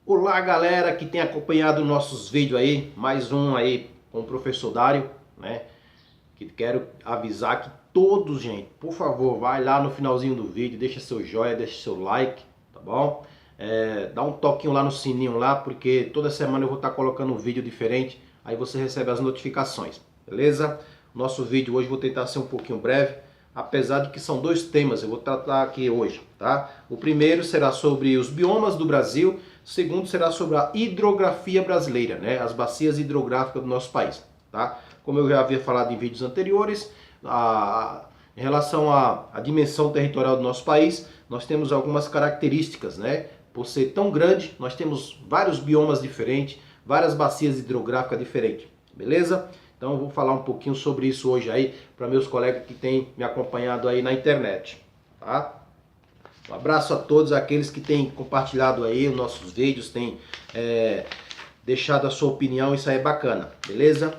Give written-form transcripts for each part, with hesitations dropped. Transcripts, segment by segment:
Olá galera que tem acompanhado nossos vídeos aí, mais um aí com o professor Dário, né? Que quero avisar que todos, gente, por favor, vai lá no finalzinho do vídeo, deixa seu joinha, deixa seu like, tá bom? Dá um toquinho lá no sininho lá, porque toda semana eu vou estar colocando um vídeo diferente, aí você recebe as notificações, beleza? Nosso vídeo hoje eu vou tentar ser um pouquinho breve, apesar de que são dois temas eu vou tratar aqui hoje, tá? O primeiro será sobre os biomas do Brasil, o segundo será sobre a hidrografia brasileira, né? As bacias hidrográficas do nosso país, tá? Como eu já havia falado em vídeos anteriores, em relação à dimensão territorial do nosso país, nós temos algumas características, né? Por ser tão grande, nós temos vários biomas diferentes, várias bacias hidrográficas diferentes, beleza? Então eu vou falar um pouquinho sobre isso hoje aí para meus colegas que têm me acompanhado aí na internet, tá? Um abraço a todos aqueles que têm compartilhado aí os nossos vídeos, têm deixado a sua opinião, isso aí é bacana, beleza?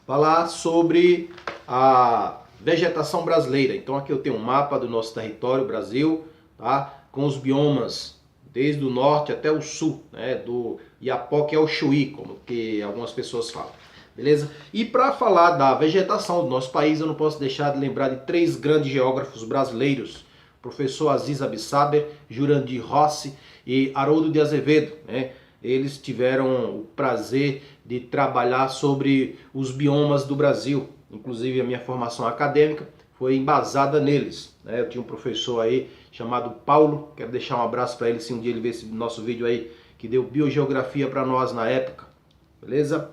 Falar sobre a vegetação brasileira. Então aqui eu tenho um mapa do nosso território, Brasil, tá? Com os biomas desde o norte até o sul, né? Do Iapoque ao Chuí, como que algumas pessoas falam. Beleza? E para falar da vegetação do nosso país, eu não posso deixar de lembrar de três grandes geógrafos brasileiros: professor Aziz Abissaber, Jurandir Rossi e Haroldo de Azevedo, né? Eles tiveram o prazer de trabalhar sobre os biomas do Brasil. Inclusive a minha formação acadêmica foi embasada neles, né? Eu tinha um professor aí chamado Paulo, quero deixar um abraço para ele se um dia ele ver esse nosso vídeo aí, que deu biogeografia para nós na época, beleza?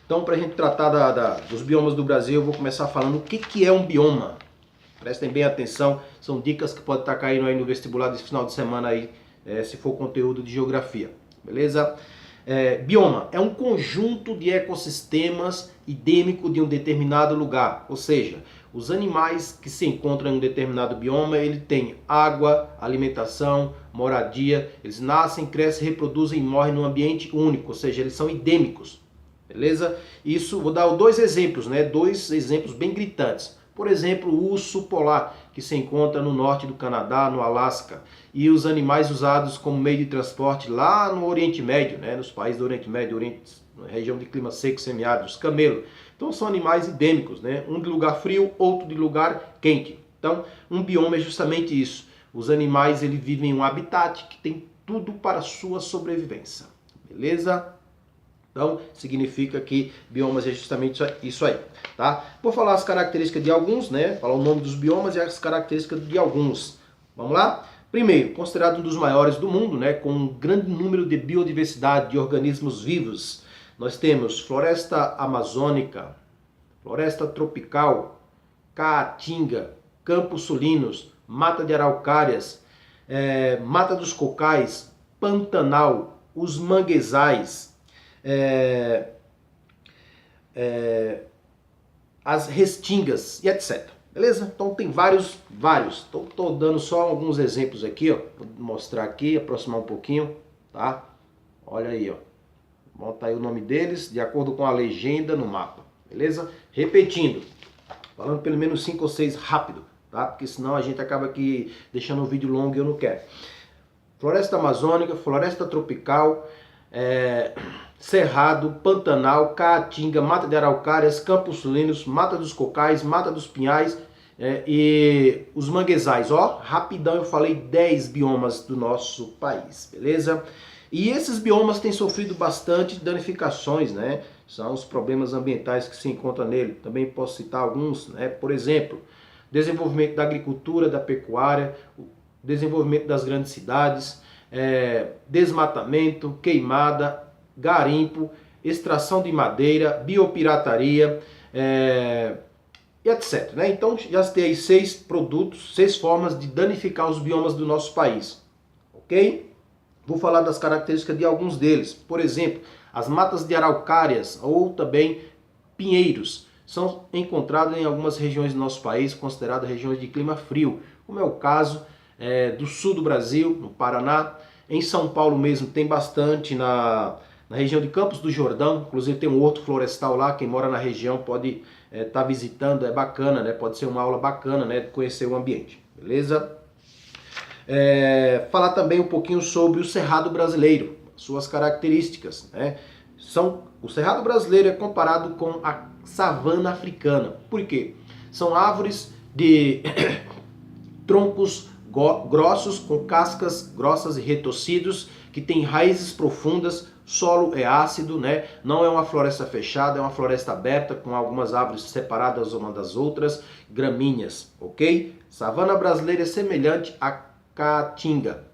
Então, para a gente tratar dos biomas do Brasil, eu vou começar falando o que é um bioma. Prestem bem atenção, são dicas que podem estar caindo aí no vestibular desse final de semana aí, se for conteúdo de geografia, beleza? Bioma é um conjunto de ecossistemas endêmico de um determinado lugar, ou seja, os animais que se encontram em um determinado bioma, ele tem água, alimentação, moradia, eles nascem, crescem, reproduzem e morrem num ambiente único, ou seja, eles são endêmicos. Beleza? Isso, vou dar dois exemplos, né? Dois exemplos bem gritantes. Por exemplo, o urso polar, que se encontra no norte do Canadá, no Alasca, e os animais usados como meio de transporte lá no Oriente Médio, né? Nos países do Oriente Médio, região de clima seco, semiárido, os camelos. Então são animais endêmicos, né? Um de lugar frio, outro de lugar quente. Então, um bioma é justamente isso. Os animais eles vivem em um habitat que tem tudo para a sua sobrevivência. Beleza? Então, significa que biomas é justamente isso aí, tá? Vou falar as características de alguns, né? Falar o nome dos biomas e as características de alguns. Vamos lá? Primeiro, considerado um dos maiores do mundo, né? Com um grande número de biodiversidade de organismos vivos. Nós temos floresta amazônica, floresta tropical, caatinga, campos sulinos, mata de araucárias, mata dos cocais, pantanal, os manguezais, é, é, as restingas e etc. Beleza? Então tem vários. Tô dando só alguns exemplos aqui, ó. Vou mostrar aqui, aproximar um pouquinho, tá? Olha aí, ó. Bota aí o nome deles de acordo com a legenda no mapa. Beleza? Repetindo, falando pelo menos 5 ou 6 rápido, tá? Porque senão a gente acaba aqui deixando o vídeo longo e eu não quero. Floresta amazônica, floresta tropical, cerrado, pantanal, caatinga, mata de araucárias, campos sulinos, mata dos cocais, mata dos pinhais e os manguezais. Ó, rapidão eu falei 10 biomas do nosso país, beleza? E esses biomas têm sofrido bastante danificações, né? São os problemas ambientais que se encontram nele. Também posso citar alguns, né? Por exemplo, desenvolvimento da agricultura, da pecuária, desenvolvimento das grandes cidades, desmatamento, queimada, garimpo, extração de madeira, biopirataria e etc. Né? Então já tem aí 6 produtos, 6 formas de danificar os biomas do nosso país. Ok? Vou falar das características de alguns deles. Por exemplo, as matas de araucárias ou também pinheiros são encontrados em algumas regiões do nosso país, consideradas regiões de clima frio, como é o caso do sul do Brasil, no Paraná. Em São Paulo mesmo tem bastante na região de Campos do Jordão, inclusive tem um horto florestal lá, quem mora na região pode estar visitando, é bacana, né? Pode ser uma aula bacana, né? De conhecer o ambiente, beleza? Falar também um pouquinho sobre o Cerrado brasileiro. suas características, né? O cerrado brasileiro é comparado com a savana africana. Por quê? São árvores de troncos grossos, com cascas grossas e retorcidos, que têm raízes profundas, solo é ácido, né? Não é uma floresta fechada, é uma floresta aberta, com algumas árvores separadas uma das outras, gramíneas, ok? Savana brasileira é semelhante à caatinga,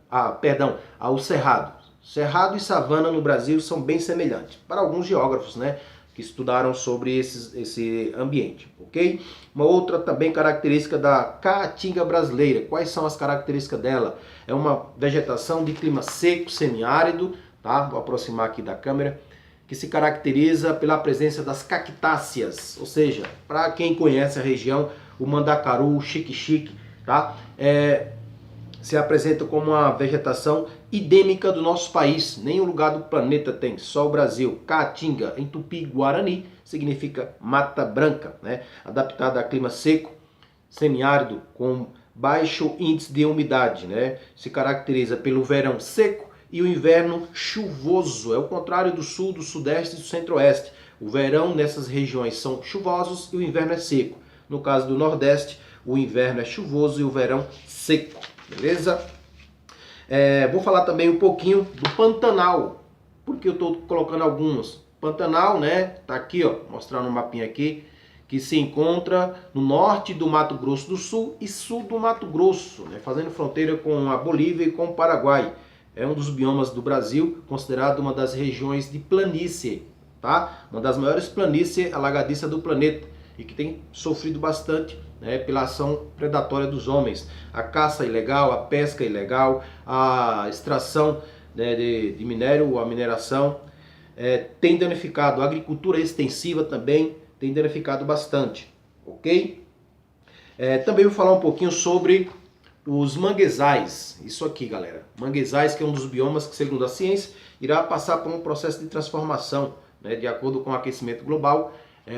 ao cerrado. Cerrado e savana no Brasil são bem semelhantes, para alguns geógrafos, né, que estudaram sobre esse ambiente, ok? Uma outra também característica da caatinga brasileira. Quais são as características dela? É uma vegetação de clima seco, semiárido, tá? Vou aproximar aqui da câmera, que se caracteriza pela presença das cactáceas, ou seja, para quem conhece a região, o mandacaru, o xique-xique, tá? Se apresenta como uma vegetação endêmica do nosso país. Nenhum lugar do planeta tem, só o Brasil. Caatinga, em tupi-guarani, significa mata branca, né? Adaptada a clima seco, semiárido, com baixo índice de umidade, né? Se caracteriza pelo verão seco e o inverno chuvoso. É o contrário do sul, do sudeste e do centro-oeste. O verão nessas regiões são chuvosos e o inverno é seco. No caso do nordeste, o inverno é chuvoso e o verão seco. Beleza? Vou falar também um pouquinho do Pantanal, porque eu estou colocando alguns. Pantanal, né? Tá aqui, ó, mostrando um mapinha aqui, que se encontra no norte do Mato Grosso do Sul e sul do Mato Grosso, né? Fazendo fronteira com a Bolívia e com o Paraguai. É um dos biomas do Brasil, considerado uma das regiões de planície, tá? Uma das maiores planícies alagadiças do planeta e que tem sofrido bastante, né, pela ação predatória dos homens. A caça ilegal, a pesca ilegal, a extração, né, de minério, a mineração, tem danificado. A agricultura extensiva também tem danificado bastante, ok? Também vou falar um pouquinho sobre os manguezais. Isso aqui, galera. Manguezais, que é um dos biomas que, segundo a ciência, irá passar por um processo de transformação, né, de acordo com o aquecimento global.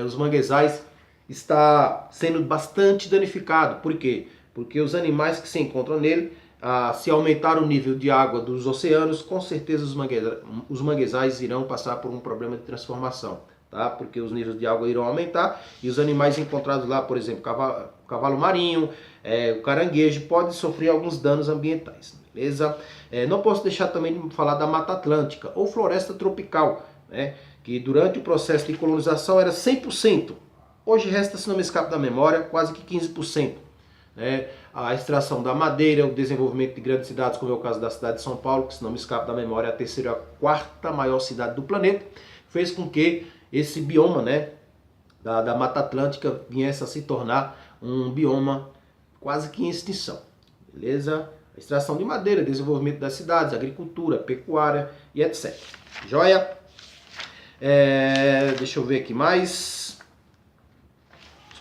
Os manguezais está sendo bastante danificado. Por quê? Porque os animais que se encontram nele, se aumentar o nível de água dos oceanos, com certeza os manguezais irão passar por um problema de transformação, tá? Porque os níveis de água irão aumentar e os animais encontrados lá, por exemplo, cavalo marinho, o caranguejo, pode sofrer alguns danos ambientais, beleza? Não posso deixar também de falar da Mata Atlântica ou floresta tropical, né? Que durante o processo de colonização era 100%. Hoje resta, se não me escapa da memória, quase que 15%. Né? A extração da madeira, o desenvolvimento de grandes cidades, como é o caso da cidade de São Paulo, que, se não me escapa da memória, é a terceira ou a quarta maior cidade do planeta, fez com que esse bioma, né, da Mata Atlântica viesse a se tornar um bioma quase que em extinção. Beleza? A extração de madeira, desenvolvimento das cidades, agricultura, pecuária e etc. Joia? Deixa eu ver aqui mais.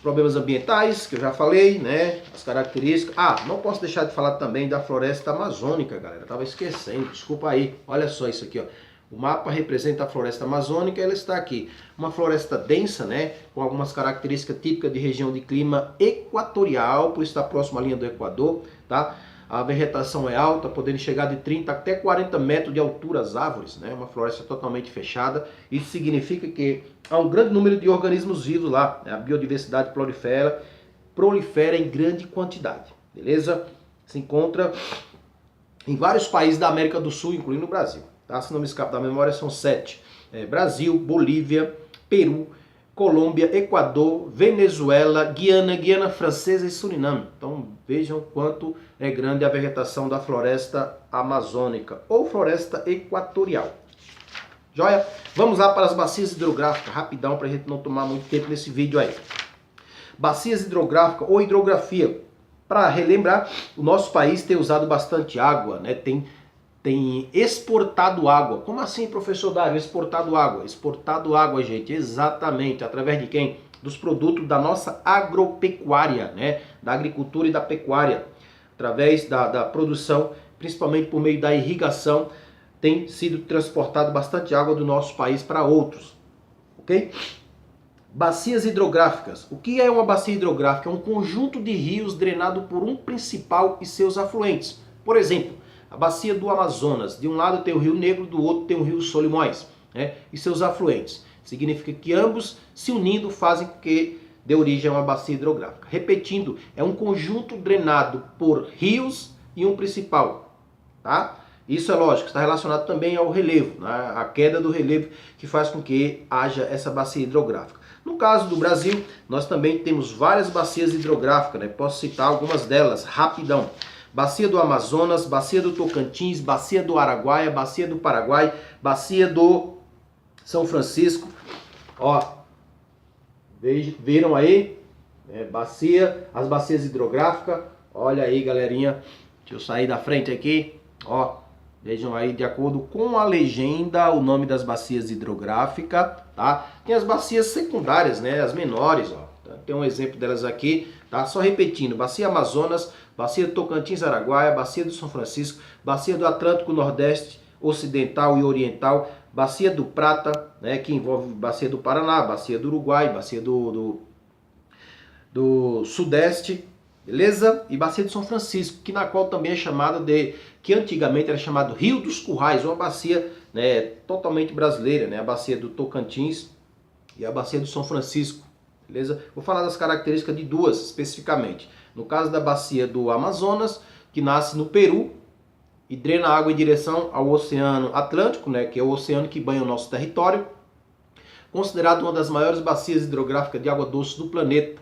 Problemas ambientais, que eu já falei, né? As características. Não posso deixar de falar também da floresta amazônica, galera. Eu tava esquecendo, desculpa aí. Olha só isso aqui, ó. O mapa representa a floresta amazônica, ela está aqui. Uma floresta densa, né? Com algumas características típicas de região de clima equatorial, por estar próximo à linha do Equador, tá? A vegetação é alta, podendo chegar de 30 até 40 metros de altura as árvores, né? Uma floresta totalmente fechada. Isso significa que há um grande número de organismos vivos lá, né? A biodiversidade prolifera em grande quantidade, beleza? Se encontra em vários países da América do Sul, incluindo o Brasil, tá? Se não me escapa da memória, são 7. Brasil, Bolívia, Peru, Colômbia, Equador, Venezuela, Guiana Francesa e Suriname. Então vejam quanto é grande a vegetação da floresta amazônica ou floresta equatorial. Joia? Vamos lá para as bacias hidrográficas, rapidão, para a gente não tomar muito tempo nesse vídeo aí. Bacias hidrográficas ou hidrografia. Para relembrar, o nosso país tem usado bastante água, né? Tem exportado água. Como assim, professor Dário? Exportado água? Exportado água, gente, exatamente. Através de quem? Dos produtos da nossa agropecuária, né? Da agricultura e da pecuária. Através da produção, principalmente por meio da irrigação, tem sido transportado bastante água do nosso país para outros. Ok? Bacias hidrográficas. O que é uma bacia hidrográfica? É um conjunto de rios drenado por um principal e seus afluentes. Por exemplo, A bacia do Amazonas, de um lado tem o Rio Negro, do outro tem o Rio Solimões, né, e seus afluentes. Significa que ambos se unindo fazem com que dê origem a uma bacia hidrográfica. Repetindo, é um conjunto drenado por rios e um principal, tá? Isso é lógico, está relacionado também ao relevo, né? A queda do relevo que faz com que haja essa bacia hidrográfica. No caso do Brasil, nós também temos várias bacias hidrográficas, né? Posso citar algumas delas, rapidão. Bacia do Amazonas, bacia do Tocantins, bacia do Araguaia, bacia do Paraguai, bacia do São Francisco. Ó, viram aí? As bacias hidrográficas. Olha aí, galerinha. Deixa eu sair da frente aqui. Ó, vejam aí, de acordo com a legenda, o nome das bacias hidrográficas, tá? Tem as bacias secundárias, né? As menores, ó. Tem um exemplo delas aqui, tá? Só repetindo: bacia Amazonas, bacia do Tocantins, Araguaia, bacia do São Francisco, bacia do Atlântico Nordeste, Ocidental e Oriental, bacia do Prata, né? Que envolve bacia do Paraná, bacia do Uruguai, bacia do Sudeste, beleza? E bacia de São Francisco, que na qual também é chamada que antigamente era chamado Rio dos Currais, uma bacia, né, totalmente brasileira, né? A bacia do Tocantins e a bacia do São Francisco, beleza? Vou falar das características de duas especificamente. No caso da bacia do Amazonas, que nasce no Peru e drena água em direção ao Oceano Atlântico, né, que é o oceano que banha o nosso território, considerado uma das maiores bacias hidrográficas de água doce do planeta,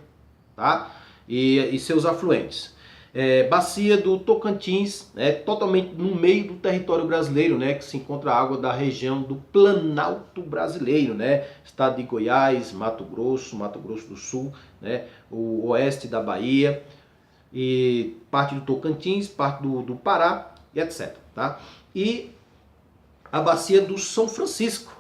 tá? E seus afluentes. Bacia do Tocantins, totalmente no meio do território brasileiro, né, que se encontra a água da região do Planalto brasileiro, né, estado de Goiás, Mato Grosso do Sul, né, o oeste da Bahia, e parte do Tocantins, parte do Pará, e etc. Tá? E a bacia do São Francisco.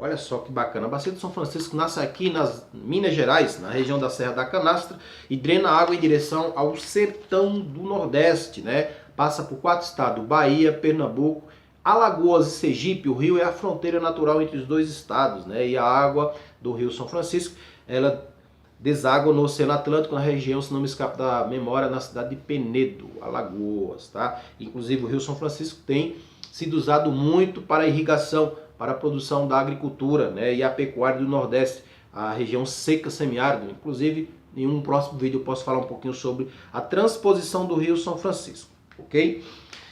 Olha só que bacana, a bacia do São Francisco nasce aqui nas Minas Gerais, na região da Serra da Canastra, e drena água em direção ao sertão do Nordeste, né? Passa por 4 estados, Bahia, Pernambuco, Alagoas e Sergipe. O rio é a fronteira natural entre os 2 estados, né? E a água do rio São Francisco, ela deságua no Oceano Atlântico, na região, se não me escapa da memória, na cidade de Penedo, Alagoas, tá? Inclusive o rio São Francisco tem sido usado muito para a irrigação, para a produção da agricultura, né, e a pecuária do Nordeste, a região seca semiárida. Inclusive, em um próximo vídeo eu posso falar um pouquinho sobre a transposição do rio São Francisco, ok?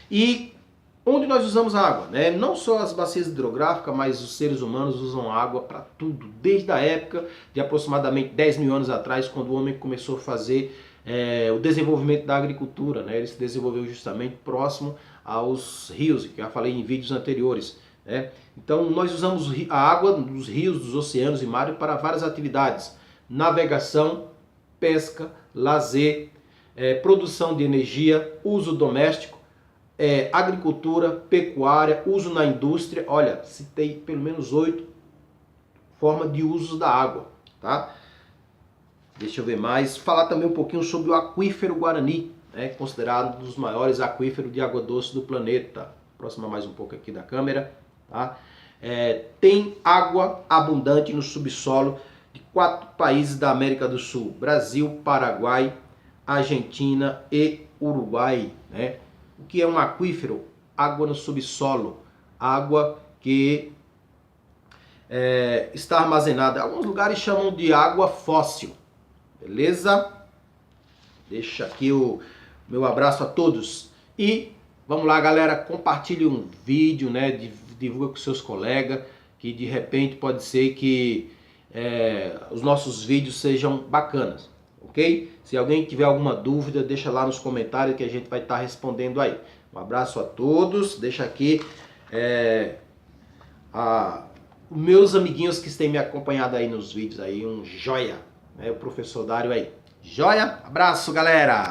E onde nós usamos água, né? Não só as bacias hidrográficas, mas os seres humanos usam água para tudo, desde a época de aproximadamente 10 mil anos atrás, quando o homem começou a fazer o desenvolvimento da agricultura, né? Ele se desenvolveu justamente próximo aos rios, que eu já falei em vídeos anteriores. Então nós usamos a água dos rios, dos oceanos e mares para várias atividades: navegação, pesca, lazer, produção de energia, uso doméstico, agricultura, pecuária, uso na indústria. Olha, citei pelo menos 8 formas de uso da água, tá? Deixa eu ver mais. Falar também um pouquinho sobre o aquífero Guarani, considerado um dos maiores aquíferos de água doce do planeta. Aproxima mais um pouco aqui da câmera. Tá? Tem água abundante no subsolo de 4 países da América do Sul: Brasil, Paraguai, Argentina e Uruguai, né? O que é um aquífero? Água no subsolo, água que está armazenada. Alguns lugares chamam de água fóssil, beleza? Deixa aqui o meu abraço a todos e vamos lá, galera, compartilhe um vídeo, né? Divulga com seus colegas, que de repente pode ser que os nossos vídeos sejam bacanas, ok? Se alguém tiver alguma dúvida, deixa lá nos comentários que a gente vai estar respondendo aí. Um abraço a todos, deixa aqui os meus amiguinhos que têm me acompanhado aí nos vídeos aí, um joia, né? O professor Dário aí. Joia? Abraço, galera!